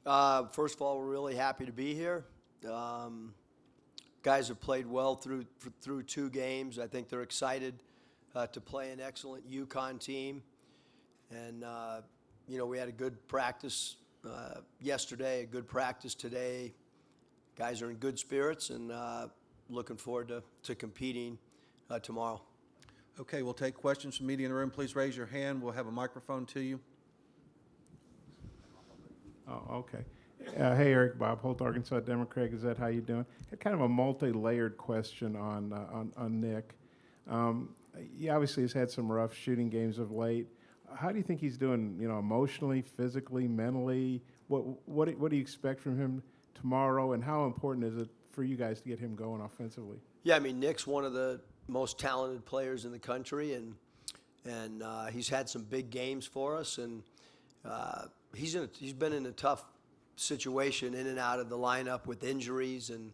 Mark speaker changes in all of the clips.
Speaker 1: First of all, we're really happy to be here. Guys have played well through 2 games. I think they're excited to play an excellent UConn team. And, we had a good practice yesterday, a good practice today. Guys are in good spirits and looking forward to competing tomorrow.
Speaker 2: Okay, we'll take questions from media in the room. Please raise your hand. We'll have a microphone to you.
Speaker 3: Oh, okay. Hey, Eric, Bob Holt, Arkansas Democrat Gazette. How you doing? Kind of a multi-layered question on Nick. He obviously has had some rough shooting games of late. How do you think he's doing? Emotionally, physically, mentally. What do you expect from him tomorrow? And how important is it for you guys to get him going offensively?
Speaker 1: Yeah, I mean, Nick's one of the most talented players in the country, and he's had some big games for us, and he's been in a tough situation in and out of the lineup with injuries, and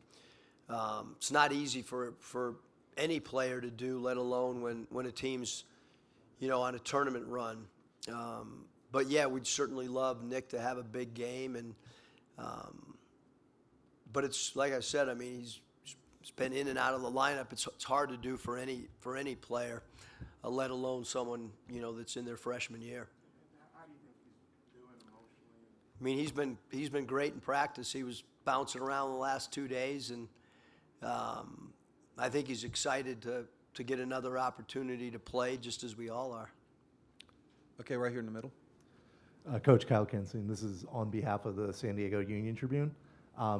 Speaker 1: it's not easy for any player to do, let alone when a team's on a tournament run. But yeah, we'd certainly love Nick to have a big game, and but it's like I said, I mean, he's been in and out of the lineup. It's hard to do for any player, let alone someone that's in their freshman year.
Speaker 3: How do you think he's doing emotionally?
Speaker 1: I mean, he's been great in practice. He was bouncing around the last 2 days, and I think he's excited to get another opportunity to play, just as we all are.
Speaker 2: Okay, right here in the middle.
Speaker 4: Coach Kyle Kinsey, this is on behalf of the San Diego Union Tribune. I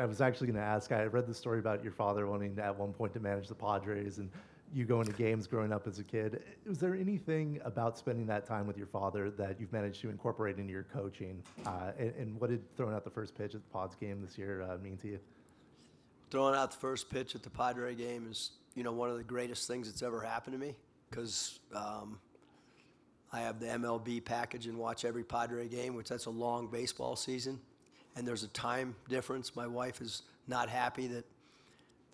Speaker 4: was actually going to ask, I read the story about your father wanting at one point to manage the Padres and you going to games growing up as a kid. Was there anything about spending that time with your father that you've managed to incorporate into your coaching? And what did throwing out the first pitch at the Pods game this year mean to you?
Speaker 1: Throwing out the first pitch at the Padre game is, one of the greatest things that's ever happened to me, because I have the MLB package and watch every Padre game, which that's a long baseball season, and there's a time difference. My wife is not happy that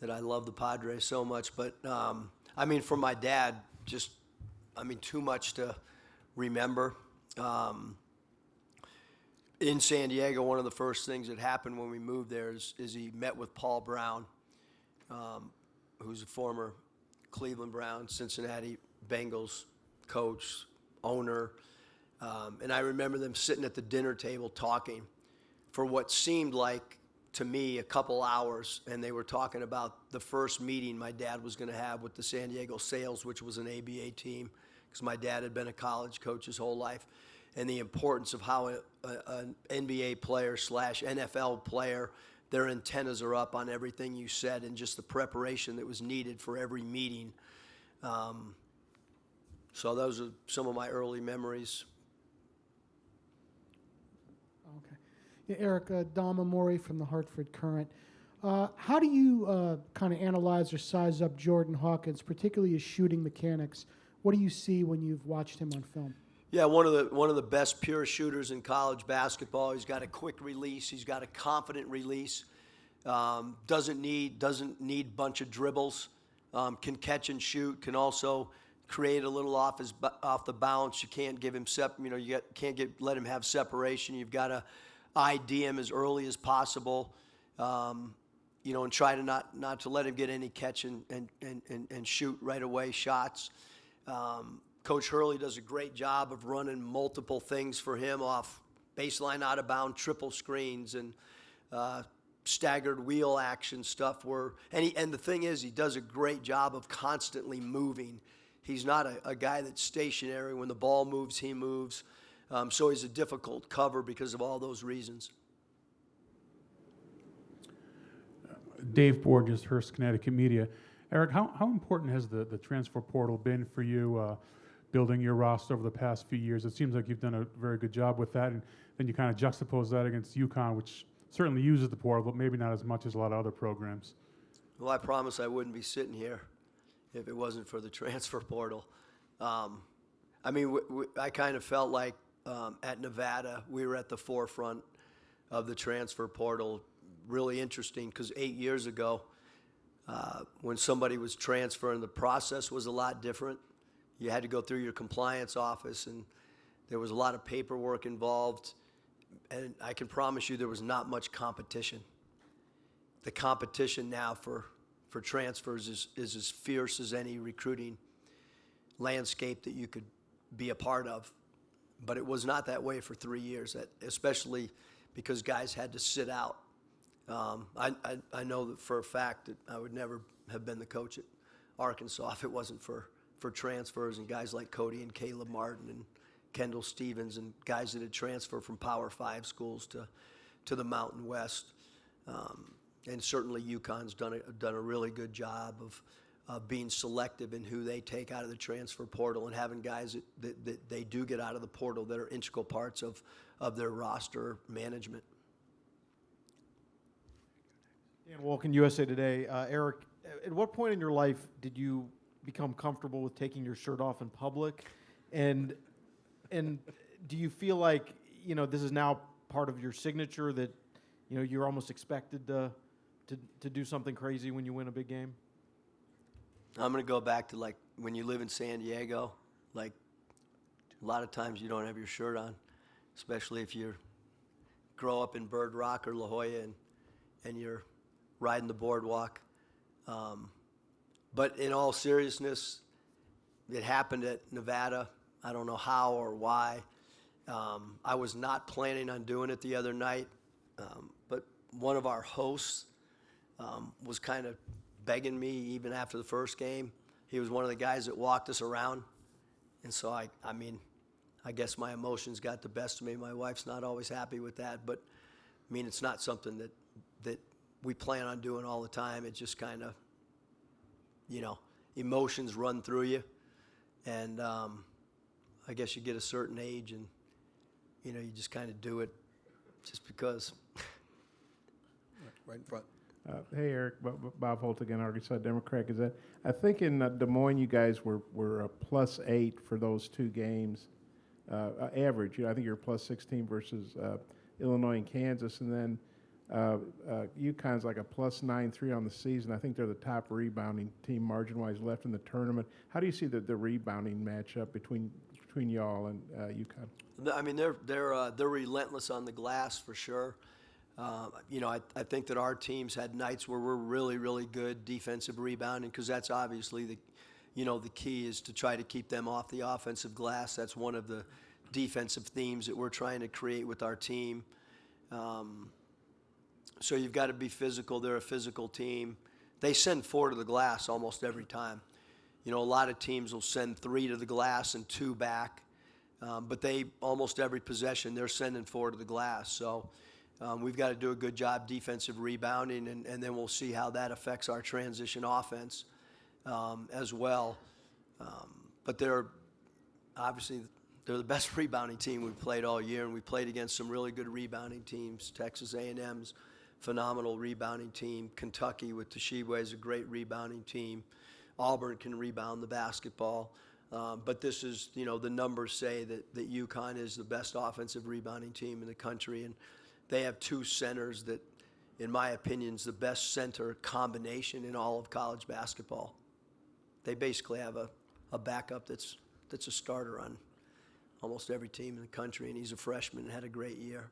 Speaker 1: I love the Padres so much, but I mean, for my dad, too much to remember. In San Diego, one of the first things that happened when we moved there is he met with Paul Brown, who's a former Cleveland Browns, Cincinnati Bengals coach, owner, and I remember them sitting at the dinner table talking for what seemed like, to me, a couple hours, and they were talking about the first meeting my dad was going to have with the San Diego Sails, which was an ABA team, because my dad had been a college coach his whole life, and the importance of how an NBA player / NFL player, their antennas are up on everything you said, and just the preparation that was needed for every meeting. So those are some of my early memories.
Speaker 5: Okay. Yeah, Eric, Dom Amori from the Hartford Courant. How do you kind of analyze or size up Jordan Hawkins, particularly his shooting mechanics? What do you see when you've watched him on film?
Speaker 1: Yeah, one of the best pure shooters in college basketball. He's got a quick release. He's got a confident release. Doesn't need bunch of dribbles. Can catch and shoot. Can also create a little off the bounce. You can't give him let him have separation. You've got to ID him as early as possible. And try to not to let him get any catch and shoot right away shots. Coach Hurley does a great job of running multiple things for him off baseline, out of bound, triple screens, and staggered wheel action stuff. And the thing is, he does a great job of constantly moving. He's not a guy that's stationary. When the ball moves, he moves. So he's a difficult cover because of all those reasons.
Speaker 6: Dave Borges, Hearst, Connecticut Media. Eric, how important has the transfer portal been for you building your roster over the past few years? It seems like you've done a very good job with that, and then you kind of juxtapose that against UConn, which certainly uses the portal, but maybe not as much as a lot of other programs.
Speaker 1: Well, I promise I wouldn't be sitting here if it wasn't for the transfer portal. I mean, I kind of felt like at Nevada, we were at the forefront of the transfer portal. Really interesting, because 8 years ago, when somebody was transferring, the process was a lot different. You had to go through your compliance office, and there was a lot of paperwork involved. and I can promise you there was not much competition. The competition now for transfers is as fierce as any recruiting landscape that you could be a part of. But it was not that way for 3 years, especially because guys had to sit out. I know that for a fact that I would never have been the coach at Arkansas if it wasn't for transfers and guys like Cody and Caleb Martin and Kendall Stevens and guys that had transferred from Power 5 schools to the Mountain West. And certainly UConn's done a really good job of being selective in who they take out of the transfer portal and having guys that they do get out of the portal that are integral parts of their roster management.
Speaker 7: Dan Wolken, USA Today. Eric, at what point in your life did you become comfortable with taking your shirt off in public? And do you feel like, this is now part of your signature that, you're almost expected to do something crazy when you win a big game?
Speaker 1: I'm going to go back to like when you live in San Diego, like a lot of times you don't have your shirt on, especially if you grow up in Bird Rock or La Jolla and you're riding the boardwalk. But in all seriousness, it happened at Nevada. I don't know how or why. I was not planning on doing it the other night, but one of our hosts was kind of begging me even after the first game. He was one of the guys that walked us around. And so, I guess my emotions got the best of me. My wife's not always happy with that, but, it's not something that we plan on doing all the time. It just kind of, emotions run through you. And I guess you get a certain age and, you just kind of do it just because.
Speaker 2: Right in front.
Speaker 3: Hey, Eric, Bob Holt again, Arkansas Democrat. I think in Des Moines you guys were +8 for those 2 games, average. I think you're +16 versus Illinois and Kansas, and then UConn's like a +9-3 on the season. I think they're the top rebounding team margin-wise left in the tournament. How do you see the rebounding matchup between y'all and UConn?
Speaker 1: They're relentless on the glass for sure. I think that our teams had nights where we're really, really good defensive rebounding because that's obviously the key is to try to keep them off the offensive glass. That's one of the defensive themes that we're trying to create with our team. So you've got to be physical. They're a physical team. They send 4 to the glass almost every time. A lot of teams will send 3 to the glass and 2 back, but almost every possession they're sending 4 to the glass. So. We've got to do a good job defensive rebounding, and then we'll see how that affects our transition offense as well. But they're the best rebounding team we've played all year, and we played against some really good rebounding teams. Texas A&M's phenomenal rebounding team. Kentucky with Toshiba is a great rebounding team. Auburn can rebound the basketball. But this is, the numbers say that UConn is the best offensive rebounding team in the country, and they have 2 centers that, in my opinion, is the best center combination in all of college basketball. They basically have a backup that's a starter on almost every team in the country, and he's a freshman and had a great year.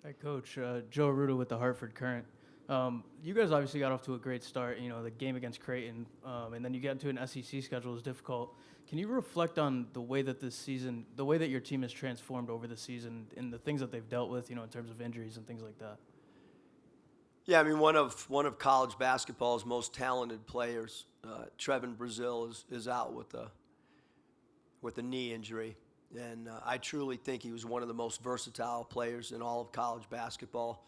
Speaker 8: Hi, Coach. Joe Arruda with the Hartford Current. You guys obviously got off to a great start. The game against Creighton, and then you get into an SEC schedule is difficult. Can you reflect on the way that your team has transformed over the season and the things that they've dealt with, in terms of injuries and things like that?
Speaker 1: Yeah, one of college basketball's most talented players, Trevin Brazile, is out with a knee injury, and I truly think he was one of the most versatile players in all of college basketball.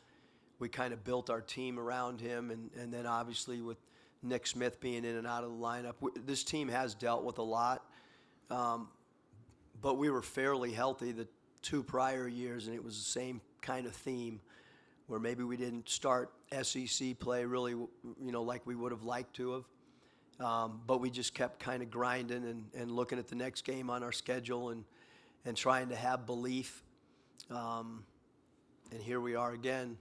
Speaker 1: We kind of built our team around him, and then obviously with Nick Smith being in and out of the lineup. This team has dealt with a lot, but we were fairly healthy the 2 prior years, and it was the same kind of theme where maybe we didn't start SEC play really, like we would have liked to have. But we just kept kind of grinding and looking at the next game on our schedule and trying to have belief. And here we are again.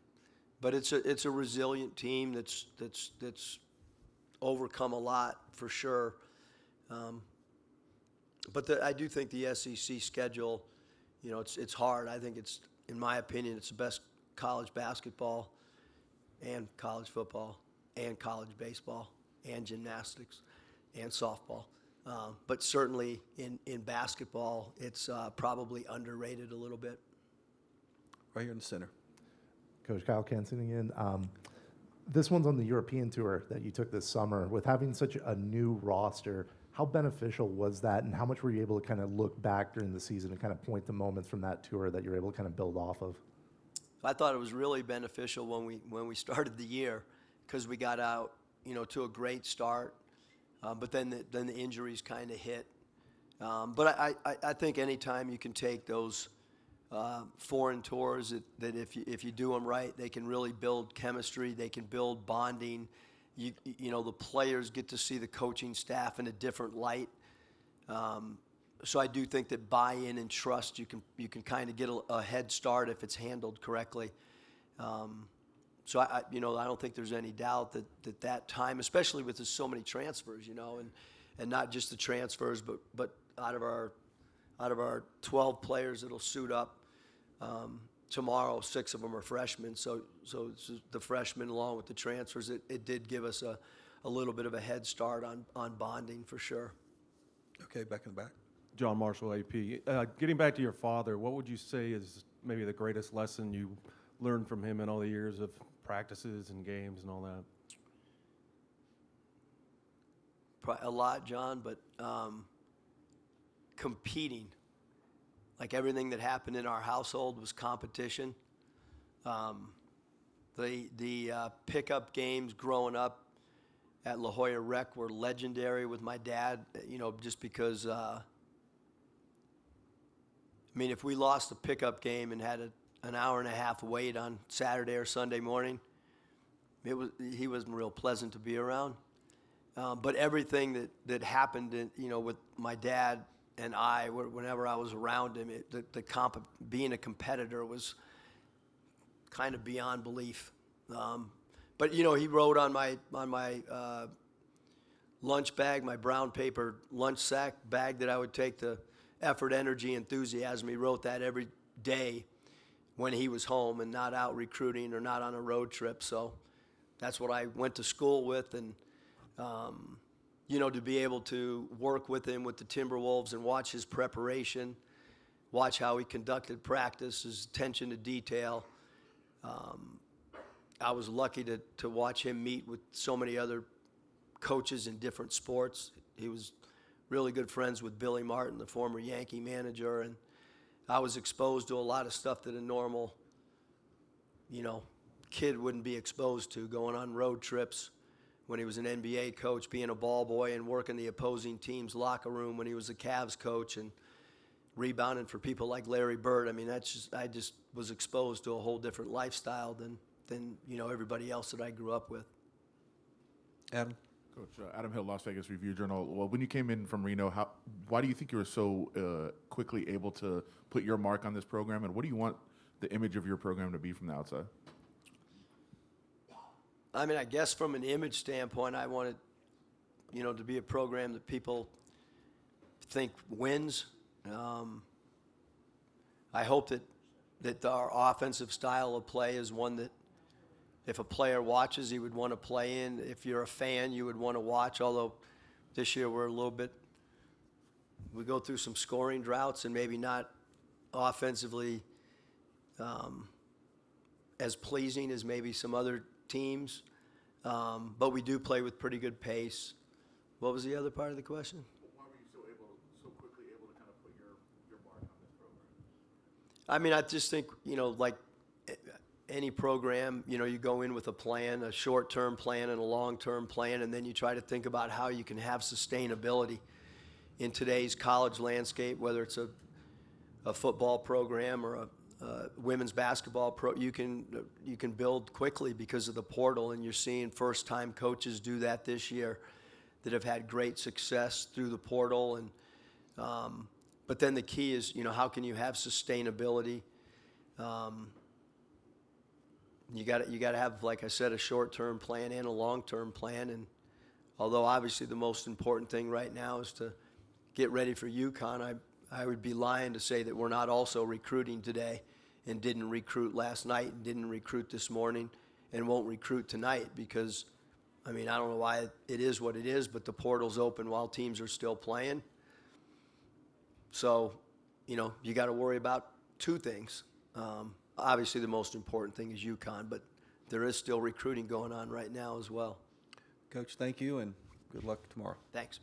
Speaker 1: But it's a resilient team that's overcome a lot for sure. But I do think the SEC schedule You know, it's hard. I think it's, in my opinion, it's the best college basketball and college football and college baseball and gymnastics and softball. But certainly in basketball, it's probably underrated a little bit.
Speaker 2: Right here in the center.
Speaker 4: Coach Kyle Kensington, this one's on the European tour that you took this summer. With having such a new roster, how beneficial was that, and how much were you able to kind of look back during the season and kind of point to moments from that tour that you're able to kind of build off of?
Speaker 1: I thought it was really beneficial when we started the year, because we got out, you know, to a great start, but then the injuries kind of hit. But I think anytime you can take those foreign tours, that if you do them right, they can really build chemistry. They can build bonding. You know, the players get to see the coaching staff in a different light. So I do think that buy-in and trust, you can kind of get a head start if it's handled correctly. So I don't think there's any doubt that time, especially with so many transfers, you know, and not just the transfers, but out of our 12 players that'll suit up tomorrow, 6 of them are freshmen. So it's the freshmen along with the transfers, it did give us a little bit of a head start on bonding for sure.
Speaker 2: Okay, back in the back.
Speaker 9: John Marshall, AP. Getting back to your father, what would you say is maybe the greatest lesson you learned from him in all the years of practices and games and all that?
Speaker 1: A lot, John, but competing. Like everything that happened in our household was competition. The pickup games growing up at La Jolla Rec were legendary with my dad, you know, just because, I mean, if we lost a pickup game and had an hour and a half wait on Saturday or Sunday morning, he wasn't real pleasant to be around. But everything that happened, you know, with my dad and I, whenever I was around him, being a competitor was kind of beyond belief. But you know, he wrote on my lunch bag, my brown paper lunch sack bag that I would take the effort, energy, enthusiasm. He wrote that every day when he was home and not out recruiting or not on a road trip. So that's what I went to school with, and you know, to be able to work with him with the Timberwolves and watch his preparation, watch how he conducted practice, his attention to detail. I was lucky to watch him meet with so many other coaches in different sports. He was really good friends with Billy Martin, the former Yankee manager, and I was exposed to a lot of stuff that a normal, you know, kid wouldn't be exposed to, going on road trips when he was an NBA coach, being a ball boy and working the opposing team's locker room when he was a Cavs coach, and rebounding for people like Larry Bird. I mean, I just was exposed to a whole different lifestyle than you know, everybody else that I grew up with.
Speaker 2: Adam?
Speaker 10: Coach, Adam Hill, Las Vegas Review-Journal. Well, when you came in from Reno, why do you think you were so quickly able to put your mark on this program, and what do you want the image of your program to be from the outside?
Speaker 1: I mean, I guess from an image standpoint, I wanted, you know, to be a program that people think wins. I hope that our offensive style of play is one that if a player watches, he would want to play in. If you're a fan, you would want to watch, although this year we go through some scoring droughts and maybe not offensively as pleasing as maybe some other teams, but we do play with pretty good pace. What was the other part of the question?
Speaker 10: Why were you so quickly able to kind of put your mark on this program?
Speaker 1: I mean, I just think, you know, like any program, you know, you go in with a plan, a short-term plan and a long-term plan, and then you try to think about how you can have sustainability in today's college landscape, whether it's a football program or a women's basketball you can build quickly because of the portal, and you're seeing first-time coaches do that this year that have had great success through the portal. And but then the key is, you know, how can you have sustainability? You got to have, like I said, a short-term plan and a long-term plan. And although obviously the most important thing right now is to get ready for UConn, I would be lying to say that we're not also recruiting today and didn't recruit last night and didn't recruit this morning and won't recruit tonight because, I mean, I don't know why it is what it is, but the portal's open while teams are still playing. So, you know, you got to worry about two things. Obviously, the most important thing is UConn, but there is still recruiting going on right now as well.
Speaker 2: Coach, thank you, and good luck tomorrow.
Speaker 1: Thanks.